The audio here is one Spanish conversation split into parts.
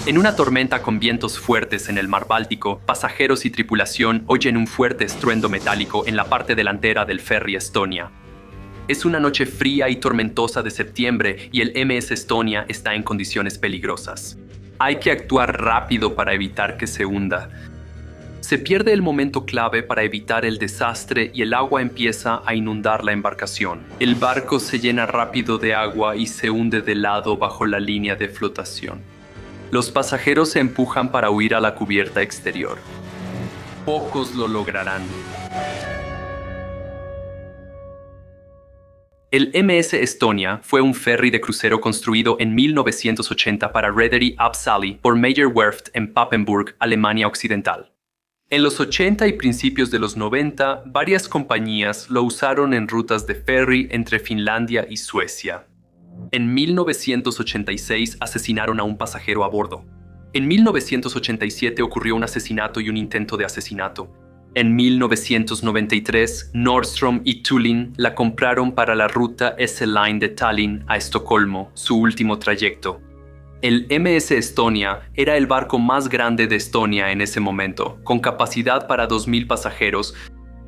En una tormenta con vientos fuertes en el mar Báltico, pasajeros y tripulación oyen un fuerte estruendo metálico en la parte delantera del ferry Estonia. Es una noche fría y tormentosa de septiembre y el MS Estonia está en condiciones peligrosas. Hay que actuar rápido para evitar que se hunda. Se pierde el momento clave para evitar el desastre y el agua empieza a inundar la embarcación. El barco se llena rápido de agua y se hunde de lado bajo la línea de flotación. Los pasajeros se empujan para huir a la cubierta exterior. Pocos lo lograrán. El MS Estonia fue un ferry de crucero construido en 1980 para Reederei Absali por Meyer Werft en Papenburg, Alemania Occidental. En los 80 y principios de los 90, varias compañías lo usaron en rutas de ferry entre Finlandia y Suecia. En 1986 asesinaron a un pasajero a bordo. En 1987 ocurrió un asesinato y un intento de asesinato. En 1993, Nordstrom y Thulin la compraron para la ruta S-Line de Tallinn a Estocolmo, su último trayecto. El MS Estonia era el barco más grande de Estonia en ese momento, con capacidad para 2.000 pasajeros,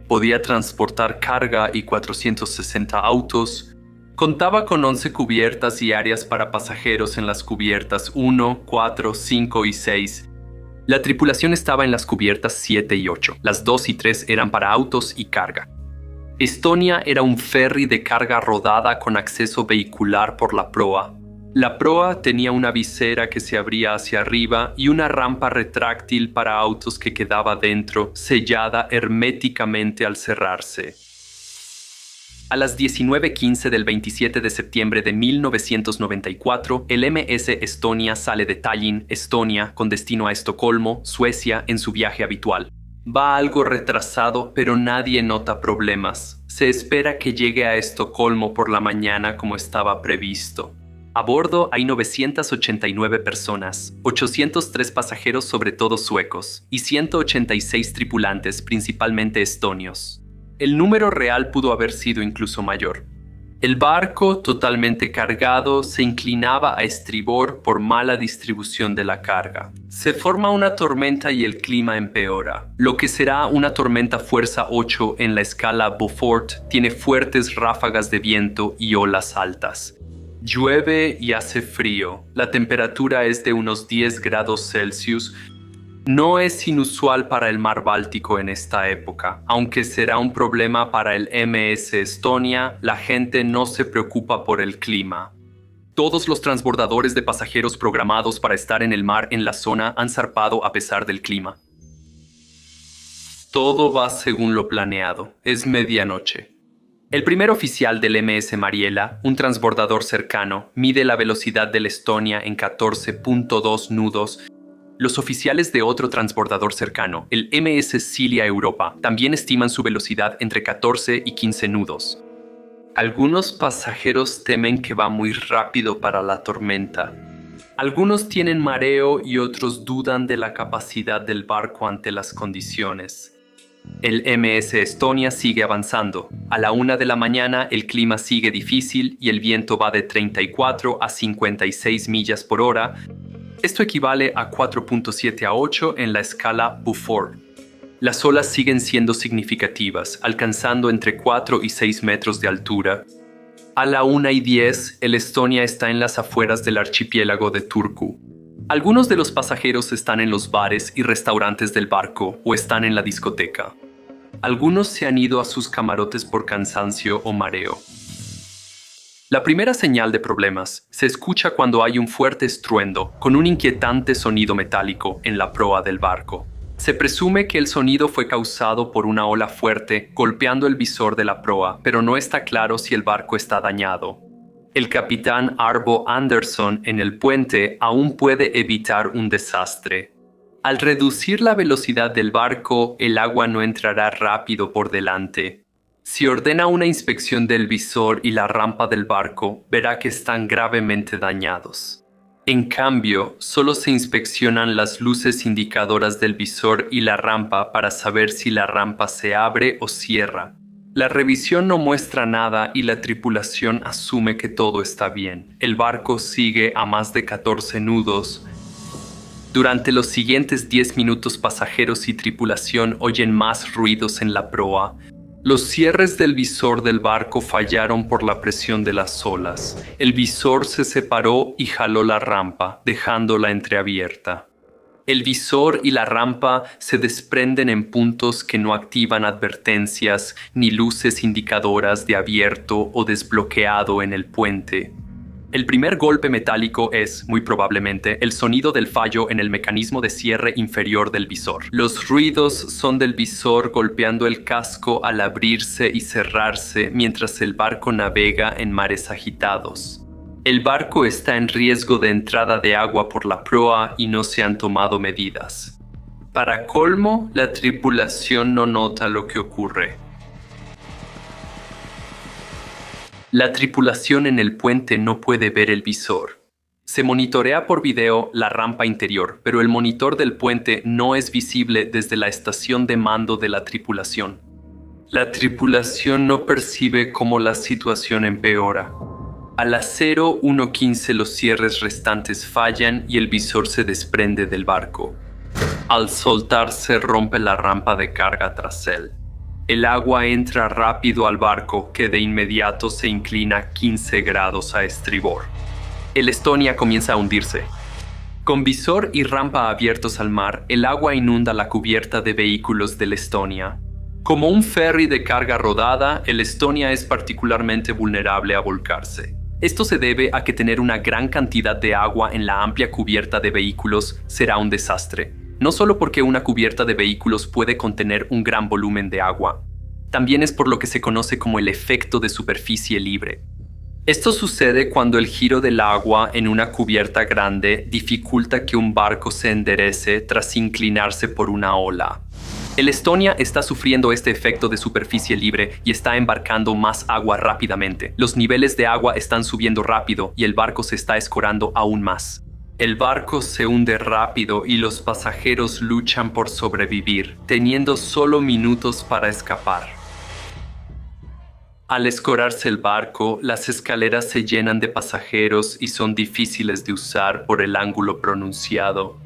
podía transportar carga y 460 autos, contaba con 11 cubiertas y áreas para pasajeros en las cubiertas 1, 4, 5 y 6. La tripulación estaba en las cubiertas 7 y 8. Las 2 y 3 eran para autos y carga. Estonia era un ferry de carga rodada con acceso vehicular por la proa. La proa tenía una visera que se abría hacia arriba y una rampa retráctil para autos que quedaba dentro, sellada herméticamente al cerrarse. A las 19:15 del 27 de septiembre de 1994, el MS Estonia sale de Tallinn, Estonia, con destino a Estocolmo, Suecia, en su viaje habitual. Va algo retrasado, pero nadie nota problemas. Se espera que llegue a Estocolmo por la mañana como estaba previsto. A bordo hay 989 personas, 803 pasajeros sobre todo suecos, y 186 tripulantes, principalmente estonios. El número real pudo haber sido incluso mayor. El barco, totalmente cargado, se inclinaba a estribor por mala distribución de la carga. Se forma una tormenta y el clima empeora. Lo que será una tormenta fuerza 8 en la escala Beaufort tiene fuertes ráfagas de viento y olas altas. Llueve y hace frío. La temperatura es de unos 10 grados Celsius. No es inusual para el mar Báltico en esta época. Aunque será un problema para el MS Estonia, la gente no se preocupa por el clima. Todos los transbordadores de pasajeros programados para estar en el mar en la zona han zarpado a pesar del clima. Todo va según lo planeado. Es medianoche. El primer oficial del MS Mariela, un transbordador cercano, mide la velocidad del Estonia en 14.2 nudos. Los oficiales de otro transbordador cercano, el MS Silja Europa, también estiman su velocidad entre 14 y 15 nudos. Algunos pasajeros temen que va muy rápido para la tormenta. Algunos tienen mareo y otros dudan de la capacidad del barco ante las condiciones. El MS Estonia sigue avanzando. A la 1 de la mañana el clima sigue difícil y el viento va de 34 a 56 millas por hora. Esto equivale a 4.7 a 8 en la escala Beaufort. Las olas siguen siendo significativas, alcanzando entre 4 y 6 metros de altura. A la 1:10, el Estonia está en las afueras del archipiélago de Turku. Algunos de los pasajeros están en los bares y restaurantes del barco o están en la discoteca. Algunos se han ido a sus camarotes por cansancio o mareo. La primera señal de problemas se escucha cuando hay un fuerte estruendo con un inquietante sonido metálico en la proa del barco. Se presume que el sonido fue causado por una ola fuerte golpeando el visor de la proa, pero no está claro si el barco está dañado. El capitán Arbo Andersson en el puente aún puede evitar un desastre. Al reducir la velocidad del barco, el agua no entrará rápido por delante. Si ordena una inspección del visor y la rampa del barco, verá que están gravemente dañados. En cambio, solo se inspeccionan las luces indicadoras del visor y la rampa para saber si la rampa se abre o cierra. La revisión no muestra nada y la tripulación asume que todo está bien. El barco sigue a más de 14 nudos. Durante los siguientes 10 minutos pasajeros y tripulación oyen más ruidos en la proa. Los cierres del visor del barco fallaron por la presión de las olas. El visor se separó y jaló la rampa, dejándola entreabierta. El visor y la rampa se desprenden en puntos que no activan advertencias ni luces indicadoras de abierto o desbloqueado en el puente. El primer golpe metálico es, muy probablemente, el sonido del fallo en el mecanismo de cierre inferior del visor. Los ruidos son del visor golpeando el casco al abrirse y cerrarse mientras el barco navega en mares agitados. El barco está en riesgo de entrada de agua por la proa y no se han tomado medidas. Para colmo, la tripulación no nota lo que ocurre. La tripulación en el puente no puede ver el visor. Se monitorea por video la rampa interior, pero el monitor del puente no es visible desde la estación de mando de la tripulación. La tripulación no percibe cómo la situación empeora. A las 01:15 los cierres restantes fallan y el visor se desprende del barco. Al soltarse rompe la rampa de carga tras él. El agua entra rápido al barco, que de inmediato se inclina 15 grados a estribor. El Estonia comienza a hundirse. Con visor y rampa abiertos al mar, el agua inunda la cubierta de vehículos del Estonia. Como un ferry de carga rodada, el Estonia es particularmente vulnerable a volcarse. Esto se debe a que tener una gran cantidad de agua en la amplia cubierta de vehículos será un desastre. No solo porque una cubierta de vehículos puede contener un gran volumen de agua, también es por lo que se conoce como el efecto de superficie libre. Esto sucede cuando el giro del agua en una cubierta grande dificulta que un barco se enderece tras inclinarse por una ola. El Estonia está sufriendo este efecto de superficie libre y está embarcando más agua rápidamente. Los niveles de agua están subiendo rápido y el barco se está escorando aún más. El barco se hunde rápido y los pasajeros luchan por sobrevivir, teniendo solo minutos para escapar. Al escorarse el barco, las escaleras se llenan de pasajeros y son difíciles de usar por el ángulo pronunciado.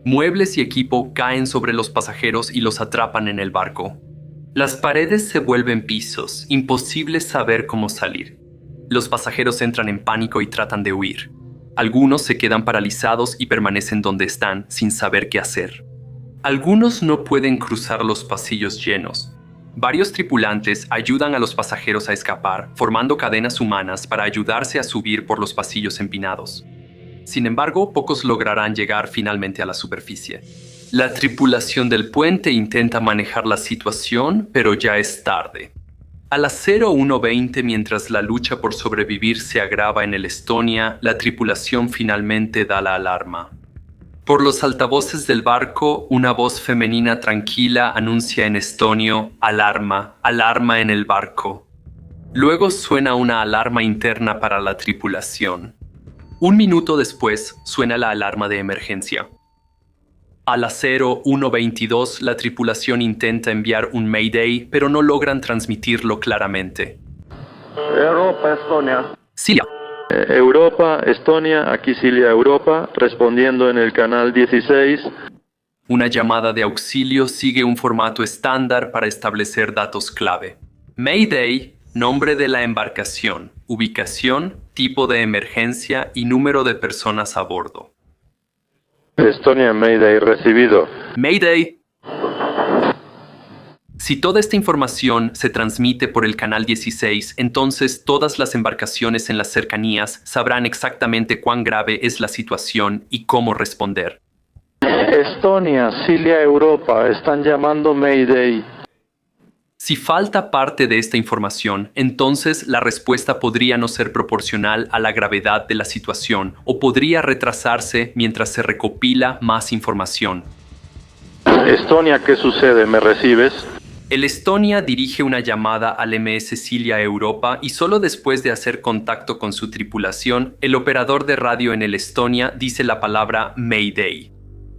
Muebles y equipo caen sobre los pasajeros y los atrapan en el barco. Las paredes se vuelven pisos, imposible saber cómo salir. Los pasajeros entran en pánico y tratan de huir. Algunos se quedan paralizados y permanecen donde están, sin saber qué hacer. Algunos no pueden cruzar los pasillos llenos. Varios tripulantes ayudan a los pasajeros a escapar, formando cadenas humanas para ayudarse a subir por los pasillos empinados. Sin embargo, pocos lograrán llegar finalmente a la superficie. La tripulación del puente intenta manejar la situación, pero ya es tarde. A las 01:20, mientras la lucha por sobrevivir se agrava en el Estonia, la tripulación finalmente da la alarma. Por los altavoces del barco, una voz femenina tranquila anuncia en estonio: «Alarma, alarma en el barco». Luego suena una alarma interna para la tripulación. Un minuto después, suena la alarma de emergencia. A las 01:22, la tripulación intenta enviar un Mayday, pero no logran transmitirlo claramente. Europa, Estonia. Silja. Europa, Estonia, aquí Silja, Europa, respondiendo en el canal 16. Una llamada de auxilio sigue un formato estándar para establecer datos clave. Mayday, nombre de la embarcación, ubicación, tipo de emergencia y número de personas a bordo. Estonia, Mayday, recibido. Mayday. Si toda esta información se transmite por el canal 16, entonces todas las embarcaciones en las cercanías sabrán exactamente cuán grave es la situación y cómo responder. Estonia, Silja, Europa, están llamando Mayday. Si falta parte de esta información, entonces la respuesta podría no ser proporcional a la gravedad de la situación o podría retrasarse mientras se recopila más información. Estonia, ¿qué sucede? ¿Me recibes? El Estonia dirige una llamada al MS Silja Europa y solo después de hacer contacto con su tripulación, el operador de radio en el Estonia dice la palabra Mayday.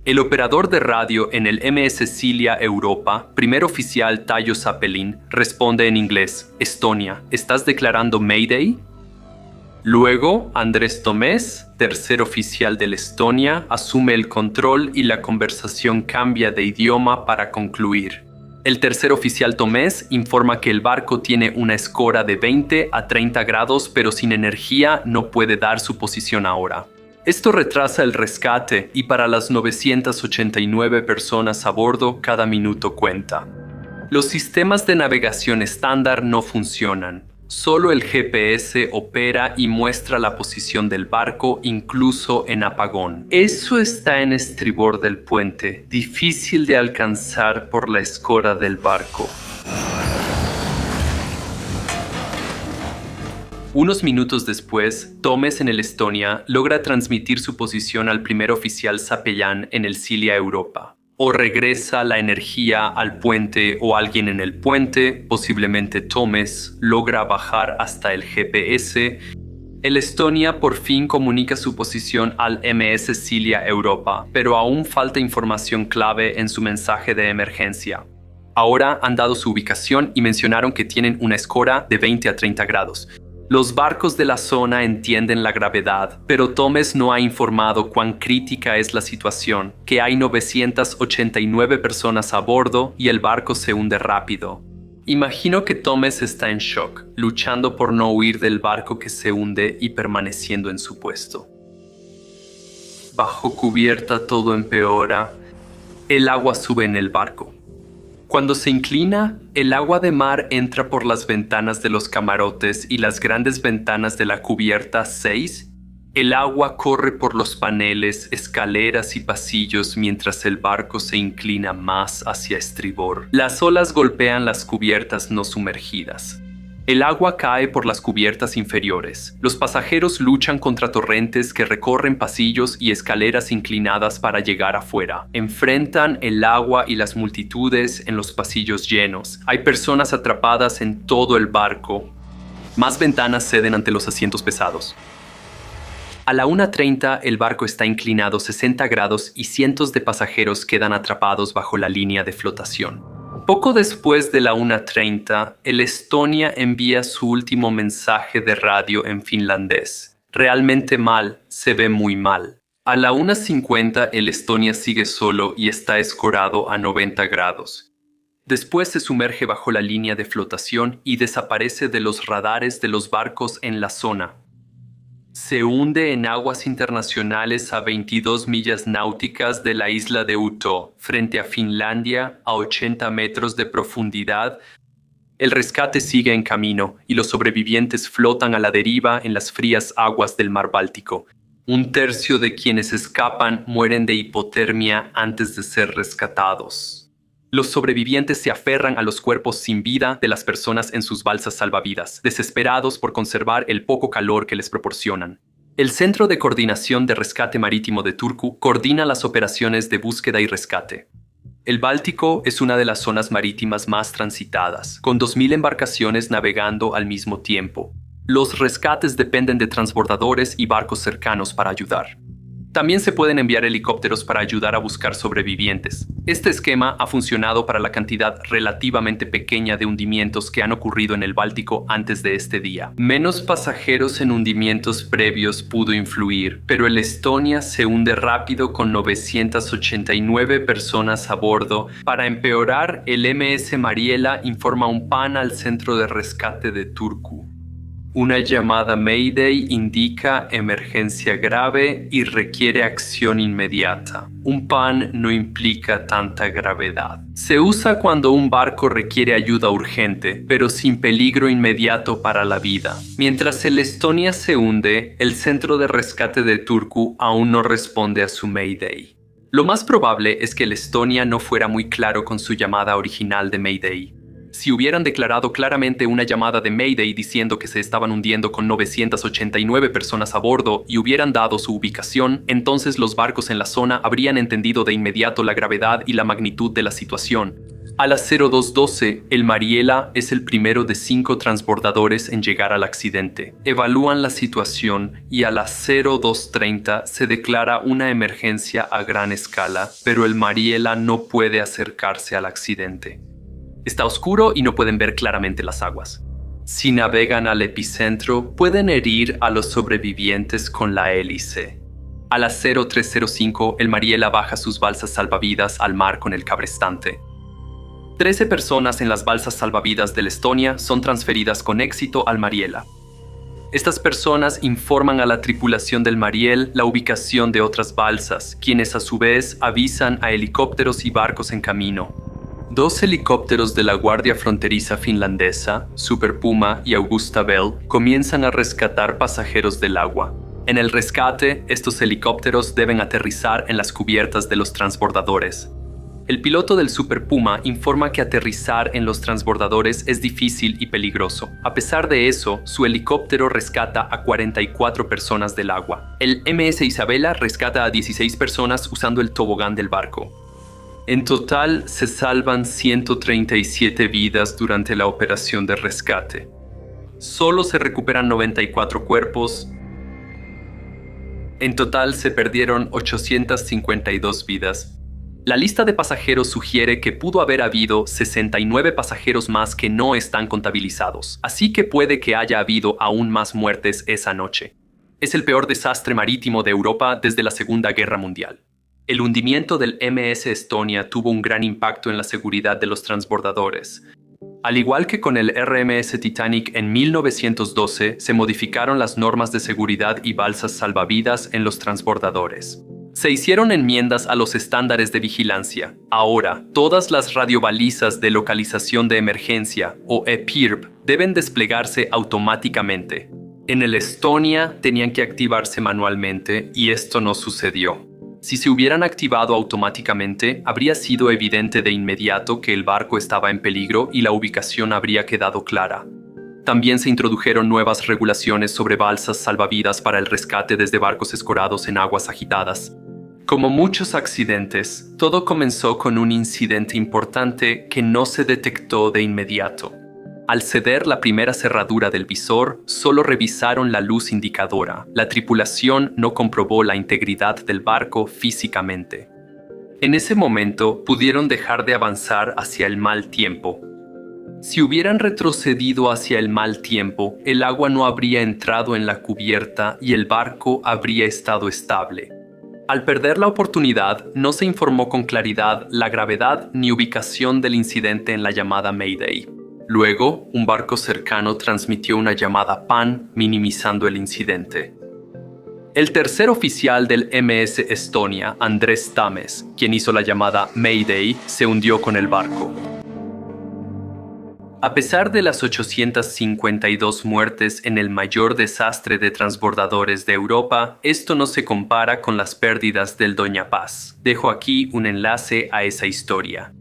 El operador de radio en el MS Silja Europa, primer oficial Tayo Zapelin, responde en inglés: Estonia, ¿estás declarando Mayday? Luego, Andrés Tomés, tercer oficial del Estonia, asume el control y la conversación cambia de idioma para concluir. El tercer oficial Tomés informa que el barco tiene una escora de 20 a 30 grados, pero sin energía no puede dar su posición ahora. Esto retrasa el rescate y para las 989 personas a bordo, cada minuto cuenta. Los sistemas de navegación estándar no funcionan. Solo el GPS opera y muestra la posición del barco incluso en apagón. Eso está en estribor del puente, difícil de alcanzar por la escora del barco. Unos minutos después, Tomés en el Estonia logra transmitir su posición al primer oficial Sapellán en el Silja Europa. O regresa la energía al puente o alguien en el puente, posiblemente Tomés, logra bajar hasta el GPS. El Estonia por fin comunica su posición al MS Silja Europa, pero aún falta información clave en su mensaje de emergencia. Ahora han dado su ubicación y mencionaron que tienen una escora de 20 a 30 grados. Los barcos de la zona entienden la gravedad, pero Tomés no ha informado cuán crítica es la situación, que hay 989 personas a bordo y el barco se hunde rápido. Imagino que Tomés está en shock, luchando por no huir del barco que se hunde y permaneciendo en su puesto. Bajo cubierta todo empeora. El agua sube en el barco. Cuando se inclina, el agua de mar entra por las ventanas de los camarotes y las grandes ventanas de la cubierta 6. El agua corre por los paneles, escaleras y pasillos mientras el barco se inclina más hacia estribor. Las olas golpean las cubiertas no sumergidas. El agua cae por las cubiertas inferiores. Los pasajeros luchan contra torrentes que recorren pasillos y escaleras inclinadas para llegar afuera. Enfrentan el agua y las multitudes en los pasillos llenos. Hay personas atrapadas en todo el barco. Más ventanas ceden ante los asientos pesados. A la 1:30 el barco está inclinado 60 grados y cientos de pasajeros quedan atrapados bajo la línea de flotación. Poco después de la 1:30, el Estonia envía su último mensaje de radio en finlandés. Realmente mal, se ve muy mal. A la 1:50 el Estonia sigue solo y está escorado a 90 grados. Después se sumerge bajo la línea de flotación y desaparece de los radares de los barcos en la zona. Se hunde en aguas internacionales a 22 millas náuticas de la isla de Uto, frente a Finlandia, a 80 metros de profundidad. El rescate sigue en camino y los sobrevivientes flotan a la deriva en las frías aguas del mar Báltico. Un tercio de quienes escapan mueren de hipotermia antes de ser rescatados. Los sobrevivientes se aferran a los cuerpos sin vida de las personas en sus balsas salvavidas, desesperados por conservar el poco calor que les proporcionan. El Centro de Coordinación de Rescate Marítimo de Turku coordina las operaciones de búsqueda y rescate. El Báltico es una de las zonas marítimas más transitadas, con 2.000 embarcaciones navegando al mismo tiempo. Los rescates dependen de transbordadores y barcos cercanos para ayudar. También se pueden enviar helicópteros para ayudar a buscar sobrevivientes. Este esquema ha funcionado para la cantidad relativamente pequeña de hundimientos que han ocurrido en el Báltico antes de este día. Menos pasajeros en hundimientos previos pudo influir, pero el Estonia se hunde rápido con 989 personas a bordo. Para empeorar, el MS Mariela informa un PAN al centro de rescate de Turku. Una llamada Mayday indica emergencia grave y requiere acción inmediata. Un PAN no implica tanta gravedad. Se usa cuando un barco requiere ayuda urgente, pero sin peligro inmediato para la vida. Mientras el Estonia se hunde, el centro de rescate de Turku aún no responde a su Mayday. Lo más probable es que el Estonia no fuera muy claro con su llamada original de Mayday. Si hubieran declarado claramente una llamada de Mayday diciendo que se estaban hundiendo con 989 personas a bordo y hubieran dado su ubicación, entonces los barcos en la zona habrían entendido de inmediato la gravedad y la magnitud de la situación. A las 02:12, el Mariela es el primero de 5 transbordadores en llegar al accidente. Evalúan la situación y a las 02:30 se declara una emergencia a gran escala, pero el Mariela no puede acercarse al accidente. Está oscuro y no pueden ver claramente las aguas. Si navegan al epicentro, pueden herir a los sobrevivientes con la hélice. A las 03:05, el Mariela baja sus balsas salvavidas al mar con el cabrestante. 13 personas en las balsas salvavidas del Estonia son transferidas con éxito al Mariela. Estas personas informan a la tripulación del Mariel la ubicación de otras balsas, quienes a su vez avisan a helicópteros y barcos en camino. 2 helicópteros de la Guardia Fronteriza finlandesa, Super Puma y Augusta Bell, comienzan a rescatar pasajeros del agua. En el rescate, estos helicópteros deben aterrizar en las cubiertas de los transbordadores. El piloto del Super Puma informa que aterrizar en los transbordadores es difícil y peligroso. A pesar de eso, su helicóptero rescata a 44 personas del agua. El MS Isabela rescata a 16 personas usando el tobogán del barco. En total, se salvan 137 vidas durante la operación de rescate. Solo se recuperan 94 cuerpos. En total, se perdieron 852 vidas. La lista de pasajeros sugiere que pudo haber habido 69 pasajeros más que no están contabilizados, así que puede que haya habido aún más muertes esa noche. Es el peor desastre marítimo de Europa desde la Segunda Guerra Mundial. El hundimiento del MS Estonia tuvo un gran impacto en la seguridad de los transbordadores. Al igual que con el RMS Titanic en 1912, se modificaron las normas de seguridad y balsas salvavidas en los transbordadores. Se hicieron enmiendas a los estándares de vigilancia. Ahora, todas las radiobalizas de localización de emergencia, o EPIRB, deben desplegarse automáticamente. En el Estonia tenían que activarse manualmente y esto no sucedió. Si se hubieran activado automáticamente, habría sido evidente de inmediato que el barco estaba en peligro y la ubicación habría quedado clara. También se introdujeron nuevas regulaciones sobre balsas salvavidas para el rescate desde barcos escorados en aguas agitadas. Como muchos accidentes, todo comenzó con un incidente importante que no se detectó de inmediato. Al ceder la primera cerradura del visor, solo revisaron la luz indicadora. La tripulación no comprobó la integridad del barco físicamente. En ese momento, pudieron dejar de avanzar hacia el mal tiempo. Si hubieran retrocedido hacia el mal tiempo, el agua no habría entrado en la cubierta y el barco habría estado estable. Al perder la oportunidad, no se informó con claridad la gravedad ni ubicación del incidente en la llamada Mayday. Luego, un barco cercano transmitió una llamada PAN minimizando el incidente. El tercer oficial del MS Estonia, Andrés Tames, quien hizo la llamada Mayday, se hundió con el barco. A pesar de las 852 muertes en el mayor desastre de transbordadores de Europa, esto no se compara con las pérdidas del Doña Paz. Dejo aquí un enlace a esa historia.